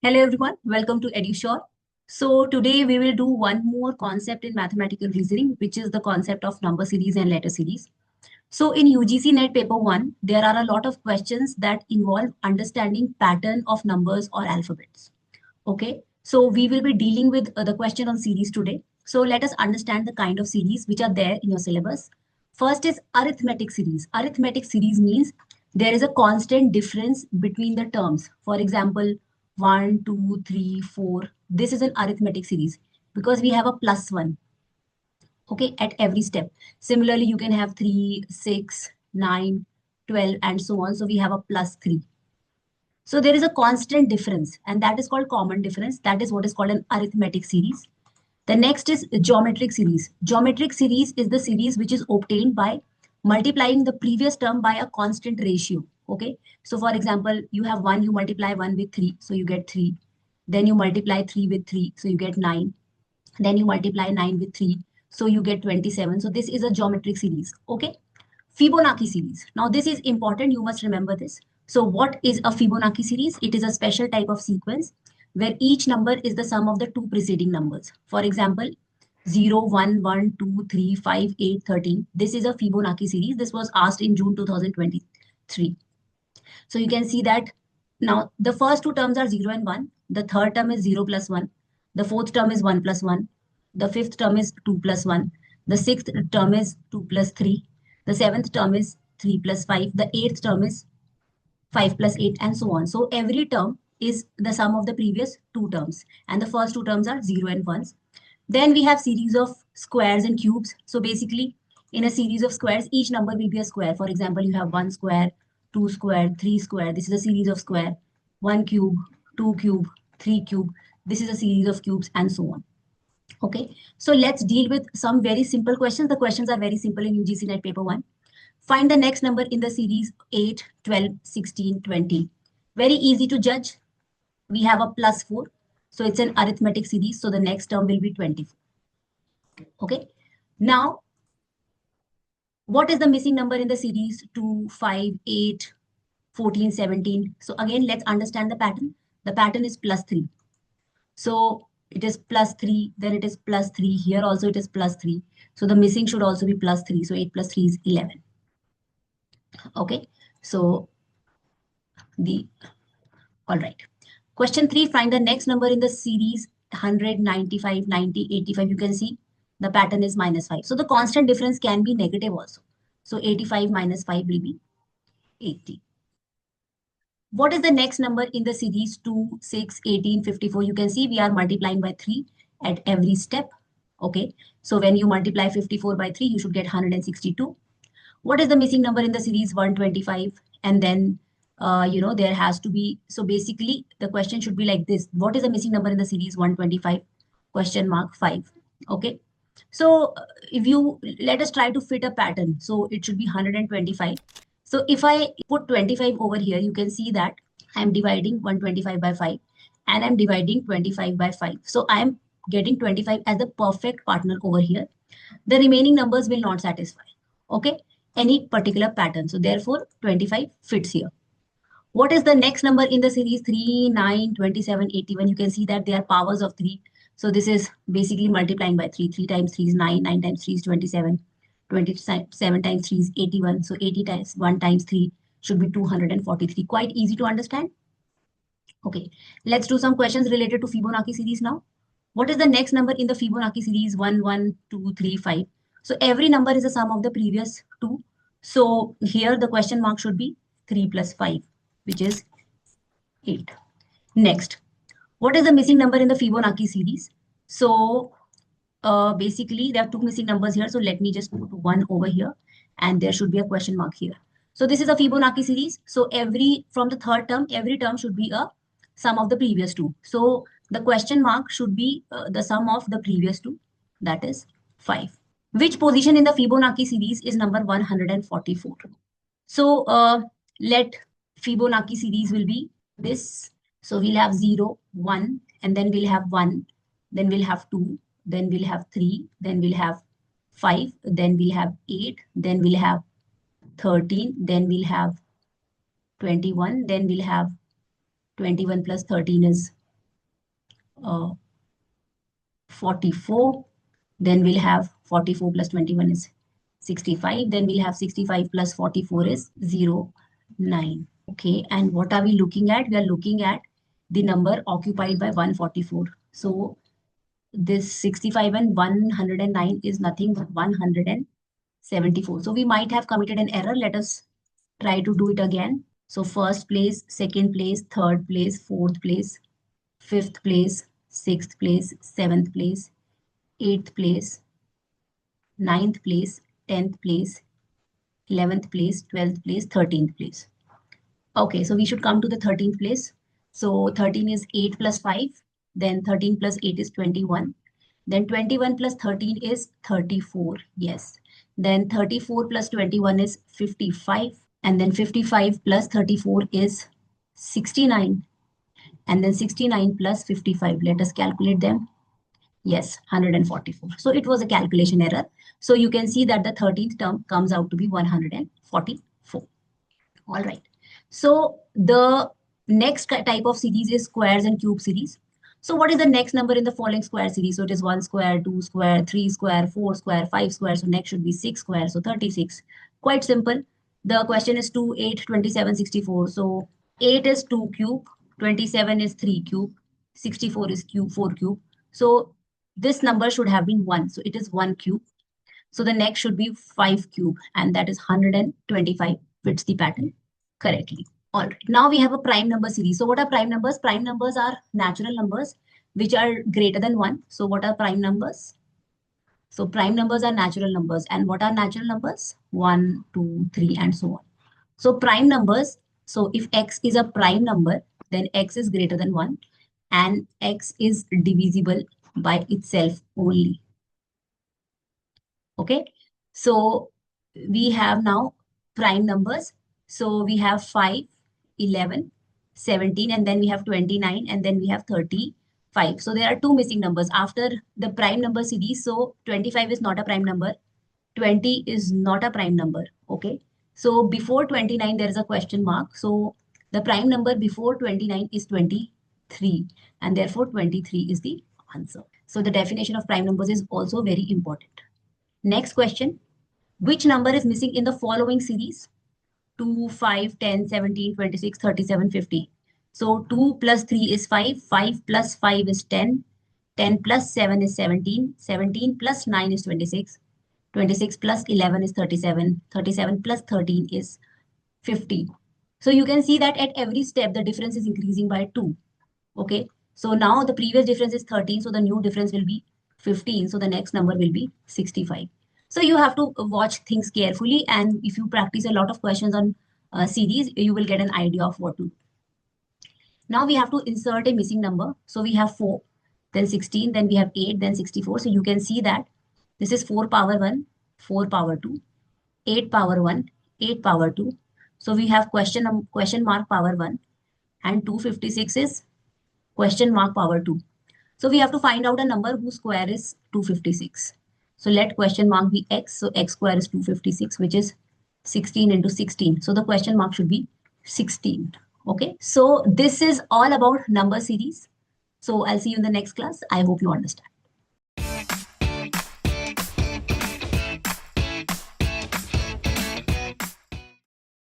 Hello everyone, welcome to EduSure. So today we will do one more concept in mathematical reasoning, which is the concept of number series and letter series. So in UGC NET Paper 1, there are a lot of questions that involve understanding pattern of numbers or alphabets. Okay, so we will be dealing with the question on series today. So let us understand the kind of series which are there in your syllabus. First is arithmetic series. Arithmetic series means there is a constant difference between the terms. For example, 1, 2, 3, 4. This is an arithmetic series because we have a plus 1, okay, at every step. Similarly, you can have 3, 6, 9, 12, and so on. So we have a plus 3. So there is a constant difference, and that is called common difference. That is what is called an arithmetic series. The next is geometric series. Geometric series is the series which is obtained by multiplying the previous term by a constant ratio. Okay. So for example, you have 1, you multiply 1 with 3, so you get 3. Then you multiply 3 with 3, so you get 9. Then you multiply 9 with 3, so you get 27. So this is a geometric series. Okay. Fibonacci series. Now this is important. You must remember this. So what is a Fibonacci series? It is a special type of sequence where each number is the sum of the two preceding numbers. For example, 0, 1, 1, 2, 3, 5, 8, 13. This is a Fibonacci series. This was asked in June 2023. So you can see that now the first two terms are 0 and 1. The third term is 0 plus 1. The fourth term is 1 plus 1. The fifth term is 2 plus 1. The sixth term is 2 plus 3. The seventh term is 3 plus 5. The eighth term is 5 plus 8, and so on. So every term is the sum of the previous two terms. And the first two terms are 0 and 1s. Then we have series of squares and cubes. So basically, in a series of squares, each number will be a square. For example, you have 1 square, 2 square, 3 square. This is a series of square. 1 cube, 2 cube, 3 cube. This is a series of cubes, and so on. Okay, so let's deal with some very simple questions. The questions are very simple in UGC NET Paper 1. Find the next number in the series 8, 12, 16, 20. Very easy to judge. We have a plus 4. So it's an arithmetic series. So the next term will be 24. Okay. Now, what is the missing number in the series 2, 5, 8, 14, 17? So again, let's understand the pattern. The pattern is plus 3. So it is plus 3, then it is plus 3. Here also it is plus 3. So the missing should also be plus 3. So 8 plus 3 is 11. Okay. So all right. Question 3, find the next number in the series 100, 95, 90, 85. You can see the pattern is minus 5. So the constant difference can be negative also. So 85 minus 5 will be 80. What is the next number in the series 2, 6, 18, 54? You can see we are multiplying by 3 at every step. Okay. So when you multiply 54 by 3, you should get 162. What is the missing number in the series 125? And then, there has to be, so basically the question should be like this. What is the missing number in the series 125? Question mark 5. Okay. So if you, let us try to fit a pattern. So it should be 125. So if I put 25 over here, you can see that I'm dividing 125 by 5 and I'm dividing 25 by 5. So I'm getting 25 as the perfect partner over here. The remaining numbers will not satisfy. Okay. Any particular pattern. So therefore 25 fits here. What is the next number in the series 3, 9, 27, 81? You can see that they are powers of 3. So this is basically multiplying by 3. 3 times 3 is 9, 9 times 3 is 27, 27 times 3 is 81. So 80 times 1 times 3 should be 243. Quite easy to understand. Okay, let's do some questions related to Fibonacci series now. What is the next number in the Fibonacci series 1, 1, 2, 3, 5? So every number is a sum of the previous two. So here the question mark should be 3 plus 5, which is 8. Next, what is the missing number in the Fibonacci series? So basically there are two missing numbers here. So let me just put 1 over here and there should be a question mark here. So this is a Fibonacci series. So from the third term, every term should be a sum of the previous two. So the question mark should be the sum of the previous two, that is 5. Which position in the Fibonacci series is number 144? So let Fibonacci series will be this. So we'll have 0, 1, and then we'll have 1, then we'll have 2, then we'll have 3, then we'll have 5, then we'll have 8, then we'll have 13, then we'll have 21, then we'll have 21 plus 13 is 44. Then we'll have 44 plus 21 is 65. Then we'll have 65 plus 44 is 0, 9. Okay, and what are we looking at? We are looking at the number occupied by 144. So this 65 and 109 is nothing but 174. So we might have committed an error. Let us try to do it again. So first place, second place, third place, fourth place, fifth place, sixth place, seventh place, eighth place, ninth place, 10th place, 11th place, 12th place, 13th place. Okay, so we should come to the 13th place. So 13 is 8 plus 5. Then 13 plus 8 is 21. Then 21 plus 13 is 34. Yes. Then 34 plus 21 is 55. And then 55 plus 34 is 69. And then 69 plus 55. Let us calculate them. Yes, 144. So it was a calculation error. So you can see that the 13th term comes out to be 144. All right. So the next type of series is squares and cube series. So what is the next number in the following square series? So it is 1 square, 2 square, 3 square, 4 square, 5 square. So next should be 6 square. So 36. Quite simple. The question is 2, 8, 27, 64. So 8 is 2 cube, 27 is 3 cube, 64 is 4 cube. So this number should have been 1. So it is 1 cube. So the next should be 5 cube, and that is 125 fits the pattern correctly. All right. Now we have a prime number series. So what are prime numbers? Prime numbers are natural numbers which are greater than 1. So what are prime numbers? So prime numbers are natural numbers. And what are natural numbers? 1, 2, 3, and so on. So prime numbers, so if x is a prime number, then x is greater than 1 and x is divisible by itself only. Okay. So we have now prime numbers. So we have 5, 11, 17, and then we have 29, and then we have 35. So there are two missing numbers after the prime number series. So 25 is not a prime number. 20 is not a prime number. Okay. So before 29, there is a question mark. So the prime number before 29 is 23, and therefore 23 is the answer. So the definition of prime numbers is also very important. Next question. Which number is missing in the following series? 2, 5, 10, 17, 26, 37, 50. So 2 plus 3 is 5. 5 plus 5 is 10. 10 plus 7 is 17. 17 plus 9 is 26. 26 plus 11 is 37. 37 plus 13 is 50. So you can see that at every step, the difference is increasing by 2. Okay. So now the previous difference is 13. So the new difference will be 15. So the next number will be 65. So you have to watch things carefully. And if you practice a lot of questions on series, you will get an idea of what to do. Now we have to insert a missing number. So we have 4, then 16, then we have 8, then 64. So you can see that this is 4 power 1, 4 power 2, 8 power 1, 8 power 2. So we have question mark power 1, and 256 is question mark power 2. So we have to find out a number whose square is 256. So let question mark be x. So x square is 256, which is 16 into 16. So the question mark should be 16. Okay. So this is all about number series. So I'll see you in the next class. I hope you understand.